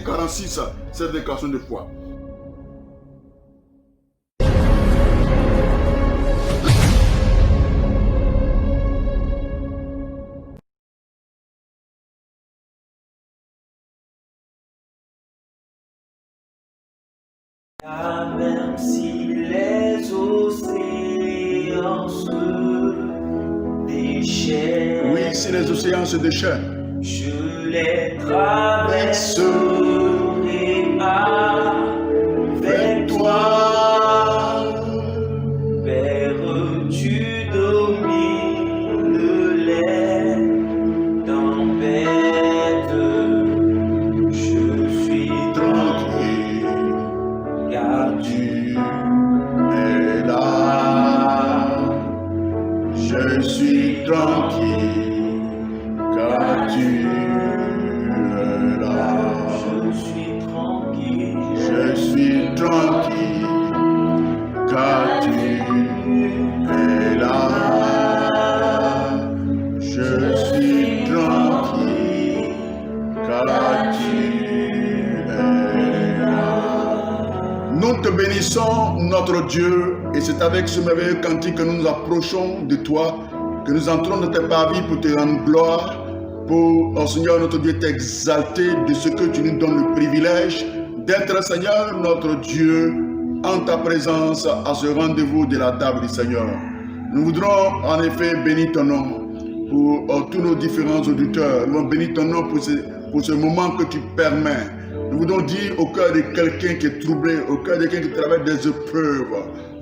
46, cette déclaration de foi. Même si les océans se déchaînent, Oui, si les océans se déchaînent, je les traverserai avec toi. Père, tu domines les tempêtes. Je suis tranquille, car tu es là. Je suis tranquille, car tu es là. je suis tranquille. Je suis tranquille, car tu es là. Je suis tranquille, car tu es là. Nous te bénissons, notre Dieu, et c'est avec ce merveilleux cantique que nous nous approchons de toi, que nous entrons dans tes parvis pour te rendre gloire, pour, oh Seigneur, notre Dieu, t'exalter de ce que tu nous donnes le privilège d'être, Seigneur, notre Dieu, en ta présence à ce rendez-vous de la table du Seigneur. Nous voudrons en effet bénir ton nom pour tous nos différents auditeurs. Nous voulons bénir ton nom pour ce moment que tu permets. Nous voulons dire au cœur de quelqu'un qui est troublé, au cœur de quelqu'un qui traverse des épreuves,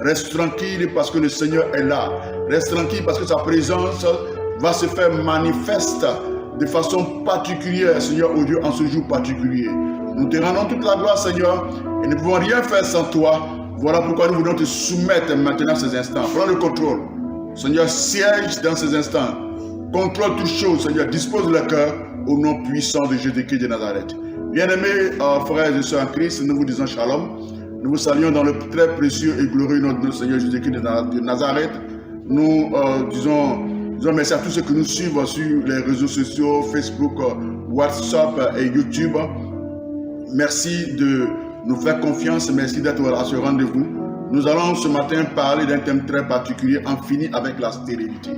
reste tranquille parce que le Seigneur est là. Reste tranquille parce que sa présence va se faire manifeste de façon particulière, Seigneur, au Dieu, en ce jour particulier. Nous te rendons toute la gloire, Seigneur, et nous ne pouvons rien faire sans toi. Voilà pourquoi nous voulons te soumettre maintenant à ces instants. Prends le contrôle. Seigneur, siège dans ces instants. Contrôle toutes choses, Seigneur. Dispose le cœur au nom puissant de Jésus-Christ de Nazareth. Bien-aimés frères et sœurs en Christ, nous vous disons shalom. Nous vous saluons dans le très précieux et glorieux nom de notre Seigneur Jésus-Christ de Nazareth. Nous disons merci à tous ceux qui nous suivent sur les réseaux sociaux, Facebook, WhatsApp et YouTube. Merci de nous faire confiance, merci d'être à ce rendez-vous. Nous allons ce matin parler d'un thème très particulier, en finir avec la stérilité.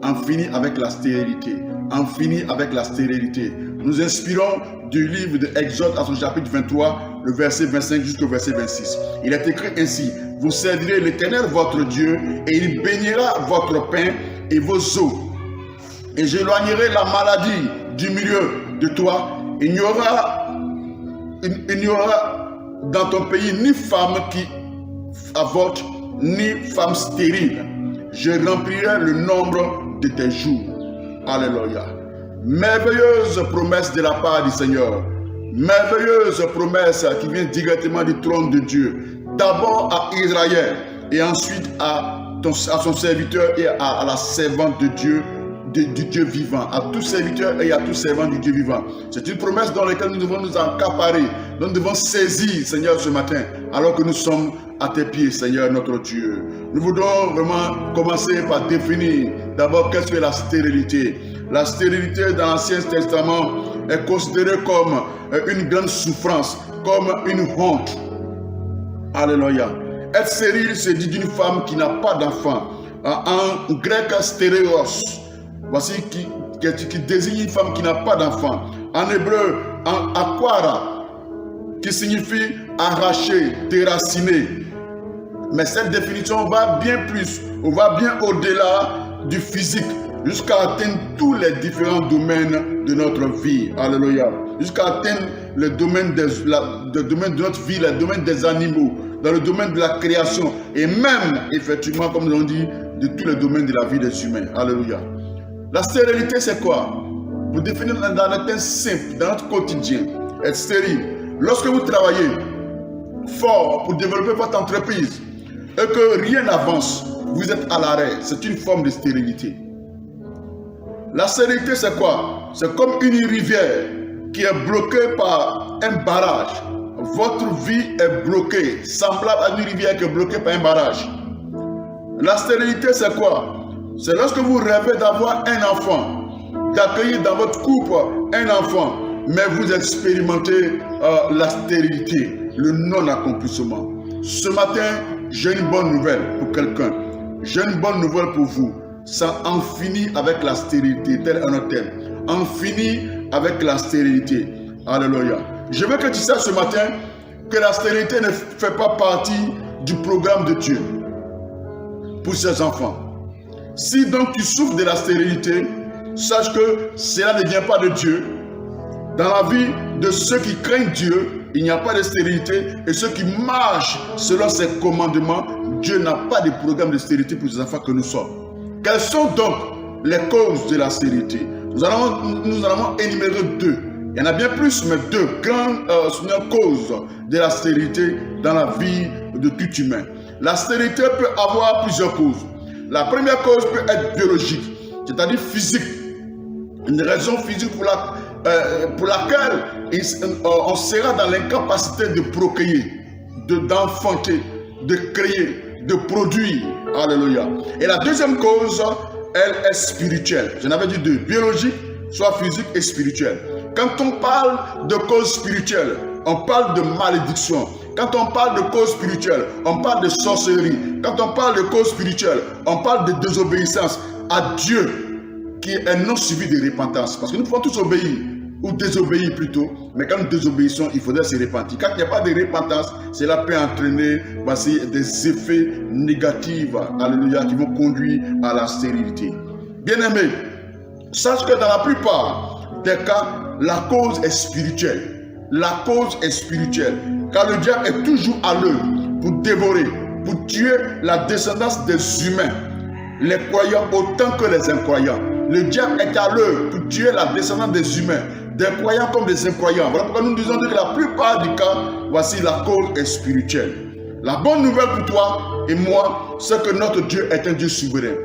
En finir avec la stérilité. En finir avec la stérilité. Nous inspirons du livre de Exode à son chapitre 23, le verset 25 jusqu'au verset 26. Il est écrit ainsi: vous servirez l'Éternel votre Dieu et il bénira votre pain et vos eaux. Et j'éloignerai la maladie du milieu de toi. Il n'y aura dans ton pays ni femme qui avorte, ni femme stérile. Je remplirai le nombre de tes jours. Alléluia. Merveilleuse promesse de la part du Seigneur. Merveilleuse promesse qui vient directement du trône de Dieu. D'abord à Israël et ensuite à son serviteur et à la servante de Dieu, du Dieu vivant, à tout serviteur et à tout servant du Dieu vivant. C'est une promesse dans laquelle nous devons nous accaparer, nous devons saisir, Seigneur, ce matin, alors que nous sommes à tes pieds, Seigneur, notre Dieu. Nous voudrons vraiment commencer par définir d'abord qu'est-ce que la stérilité. La stérilité dans l'Ancien Testament est considérée comme une grande souffrance, comme une honte. Alléluia. Être stérile, c'est dit d'une femme qui n'a pas d'enfant. En grec, stéréos. Voici qui désigne une femme qui n'a pas d'enfant. En hébreu, en aquara, qui signifie arracher, déraciner. Mais cette définition va bien plus, on va bien au-delà du physique, jusqu'à atteindre tous les différents domaines de notre vie. Alléluia. Jusqu'à atteindre le domaine de notre vie, le domaine des animaux, dans le domaine de la création, et même, effectivement, comme nous l'avons dit, de tous les domaines de la vie des humains. Alléluia. La stérilité, c'est quoi? Pour définir dans le thème simple, dans notre quotidien, être stérile. Lorsque vous travaillez fort pour développer votre entreprise et que rien n'avance, vous êtes à l'arrêt. C'est une forme de stérilité. La stérilité, c'est quoi? C'est comme une rivière qui est bloquée par un barrage. Votre vie est bloquée, semblable à une rivière qui est bloquée par un barrage. La stérilité, c'est quoi? C'est lorsque vous rêvez d'avoir un enfant, d'accueillir dans votre couple un enfant, mais vous expérimentez la stérilité, le non-accomplissement. Ce matin, j'ai une bonne nouvelle pour quelqu'un. J'ai une bonne nouvelle pour vous. Ça en finit avec la stérilité, tel un hôtel. En finit avec la stérilité. Alléluia. Je veux que tu saches ce matin que la stérilité ne fait pas partie du programme de Dieu pour ses enfants. Si donc tu souffres de la stérilité, sache que cela ne vient pas de Dieu. Dans la vie de ceux qui craignent Dieu, il n'y a pas de stérilité. Et ceux qui marchent selon ses commandements, Dieu n'a pas de programme de stérilité pour les enfants que nous sommes. Quelles sont donc les causes de la stérilité? Nous allons énumérer deux. Il y en a bien plus, mais deux grandes causes de la stérilité dans la vie de tout humain. La stérilité peut avoir plusieurs causes. La première cause peut être biologique, c'est-à-dire physique. Une raison physique pour laquelle on sera dans l'incapacité de procréer, d'enfanter, de créer, de produire. Alléluia. Et la deuxième cause, elle est spirituelle. J'en avais dit deux, biologique, soit physique et spirituelle. Quand on parle de cause spirituelle, on parle de malédiction. Quand on parle de cause spirituelle, on parle de sorcellerie. Quand on parle de cause spirituelle, on parle de désobéissance à Dieu, qui est non suivi de repentance. Parce que nous pouvons tous obéir, ou désobéir plutôt, mais quand nous désobéissons, il faudrait se repentir. Quand il n'y a pas de repentance, cela peut entraîner des effets négatifs, alléluia, qui vont conduire à la stérilité. Bien-aimé, sache que dans la plupart des cas, la cause est spirituelle. La cause est spirituelle, car le diable est toujours à l'œuvre pour dévorer, pour tuer la descendance des humains, les croyants autant que les incroyants. Le diable est à l'œuvre pour tuer la descendance des humains, des croyants comme des incroyants. Voilà pourquoi nous disons que la plupart du cas, voici la cause est spirituelle. La bonne nouvelle pour toi et moi, c'est que notre Dieu est un Dieu souverain.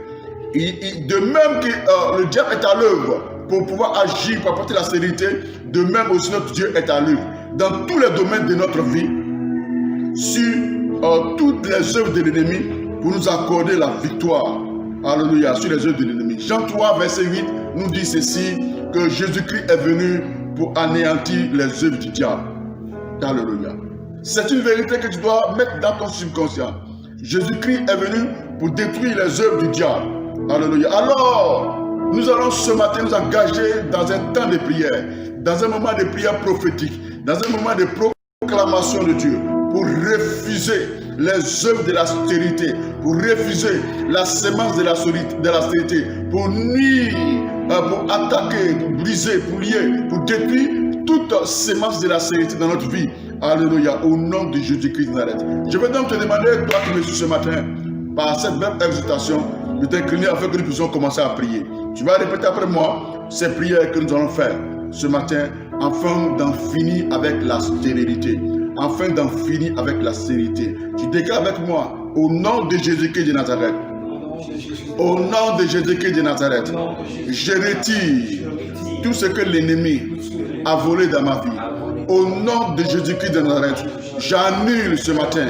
De même que le diable est à l'œuvre pour pouvoir agir, pour apporter la stérilité, de même aussi notre Dieu est à l'œuvre dans tous les domaines de notre vie, sur toutes les œuvres de l'ennemi, pour nous accorder la victoire. Alléluia, sur les œuvres de l'ennemi. Jean 3, verset 8 nous dit ceci, que Jésus-Christ est venu pour anéantir les œuvres du diable. Alléluia. C'est une vérité que tu dois mettre dans ton subconscient. Jésus-Christ est venu pour détruire les œuvres du diable. Alléluia. Alors, nous allons ce matin nous engager dans un temps de prière, dans un moment de prière prophétique, dans un moment de proclamation de Dieu, pour refuser les œuvres de la stérilité, pour refuser la sémence de la stérilité, pour nuire, pour attaquer, pour briser, pour lier, pour détruire toute sémence de la stérilité dans notre vie. Alléluia, au nom de Jésus-Christ de Nazareth. Je vais donc te demander, toi qui me suis ce matin, par cette même exhortation, de t'incliner afin que nous puissions commencer à prier. Tu vas répéter après moi ces prières que nous allons faire ce matin, afin d'en finir avec la stérilité. Afin d'en finir avec la stérilité. Tu déclares avec moi, au nom de Jésus-Christ de Nazareth. Au nom de Jésus-Christ de Nazareth, je retire tout ce que l'ennemi a volé dans ma vie. Au nom de Jésus-Christ de Nazareth, j'annule ce matin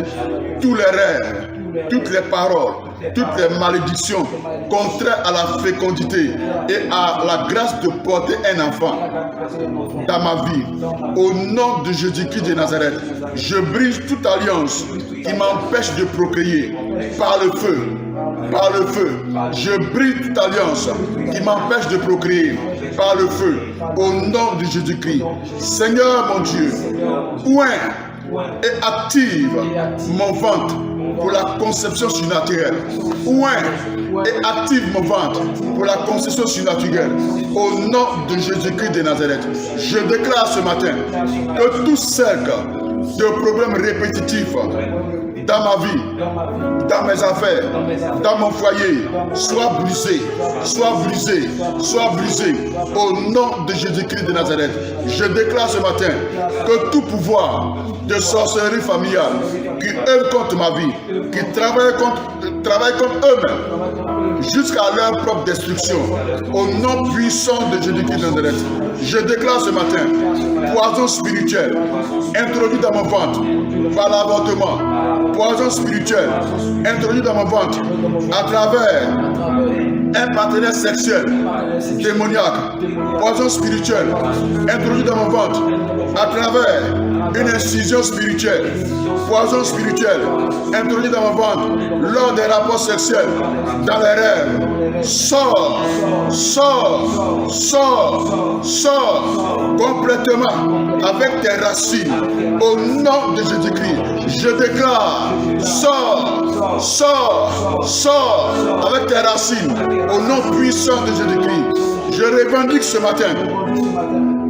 tous les rêves, toutes les paroles, toutes les malédictions contraires à la fécondité et à la grâce de porter un enfant dans ma vie. Au nom de Jésus-Christ de Nazareth, je brise toute alliance qui m'empêche de procréer par le feu. Par le feu, je brise toute alliance qui m'empêche de procréer par le feu. Au nom de Jésus-Christ, Seigneur mon Dieu, oint et active mon ventre pour la conception surnaturelle. Oint et active mon ventre pour la conception surnaturelle. Au nom de Jésus-Christ de Nazareth, je déclare ce matin que tout cercle de problèmes répétitifs dans ma vie, dans mes affaires, dans mon foyer, soit brisé, soit brisé, soit brisé. Au nom de Jésus-Christ de Nazareth, je déclare ce matin que tout pouvoir de sorcellerie familiale qui œuvre contre ma vie, qui travaille contre eux-mêmes, jusqu'à leur propre destruction, au nom puissant de Jésus-Christ de Nazareth, je déclare ce matin, poison spirituel introduit dans mon ventre par l'avortement, poison spirituel introduit dans mon ventre à travers un partenaire sexuel démoniaque, poison spirituel, introduit dans mon ventre à travers une incision spirituelle, poison spirituel, introduit dans mon ventre lors des rapports sexuels, dans les rêves. Sors, sors, sors, sors complètement avec tes racines au nom de Jésus-Christ. Je déclare, sors, sors, sors avec tes racines au nom puissant de Jésus-Christ. Je revendique ce matin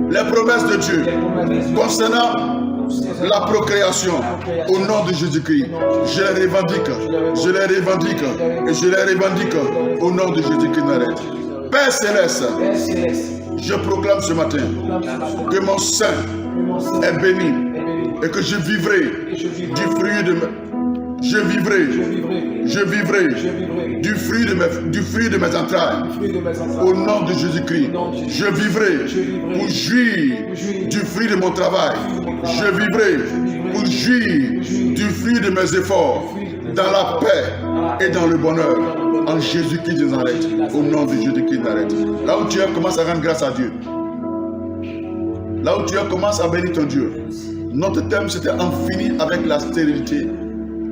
les promesses de Dieu concernant la procréation au nom de Jésus-Christ. Je les revendique, je les revendique et je les revendique au nom de Jésus-Christ Nazareth. Père Céleste, je proclame ce matin que mon sein est béni et que je vivrai du fruit de je vivrai du fruit de mes entrailles au nom de Jésus-Christ. Je vivrai pour jouir du fruit de mon travail. Je vivrai pour jouir du fruit de mes efforts dans la paix et dans le bonheur en Jésus-Christ de Nazareth, au nom de Jésus-Christ de Nazareth. Là où tu es, commence à rendre grâce à Dieu. Là où tu es, commence à bénir ton Dieu. Notre thème, c'était en finir avec la stérilité.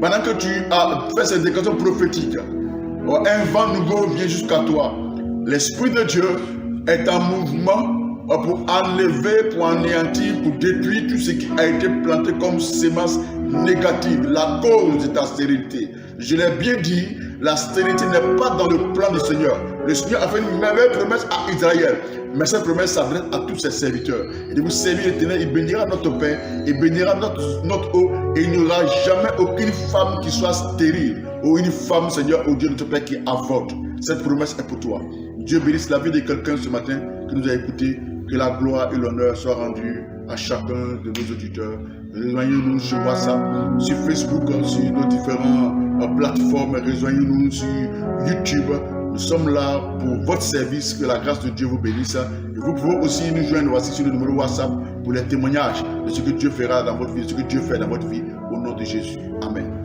Pendant que tu as fait cette déclaration prophétique, un vent nouveau vient jusqu'à toi. L'Esprit de Dieu est en mouvement pour enlever, pour anéantir, pour détruire tout ce qui a été planté comme sémence négative, la cause de ta stérilité. Je l'ai bien dit, la stérilité n'est pas dans le plan du Seigneur. Le Seigneur a fait une merveilleuse promesse à Israël. Mais cette promesse s'adresse à tous ses serviteurs. Et de vous servir l'Éternel, il bénira notre pain, il bénira notre eau, et il n'y aura jamais aucune femme qui soit stérile, ou une femme, Seigneur, au Dieu notre Père, qui avorte. Cette promesse est pour toi. Dieu bénisse la vie de quelqu'un ce matin qui nous a écoutés. Que la gloire et l'honneur soient rendus à chacun de nos auditeurs. Rejoignez-nous sur WhatsApp, sur Facebook, sur nos différentes plateformes. Rejoignez-nous sur YouTube. Nous sommes là pour votre service. Que la grâce de Dieu vous bénisse. Et vous pouvez aussi nous joindre aussi sur le numéro WhatsApp pour les témoignages de ce que Dieu fera dans votre vie, de ce que Dieu fait dans votre vie. Au nom de Jésus. Amen.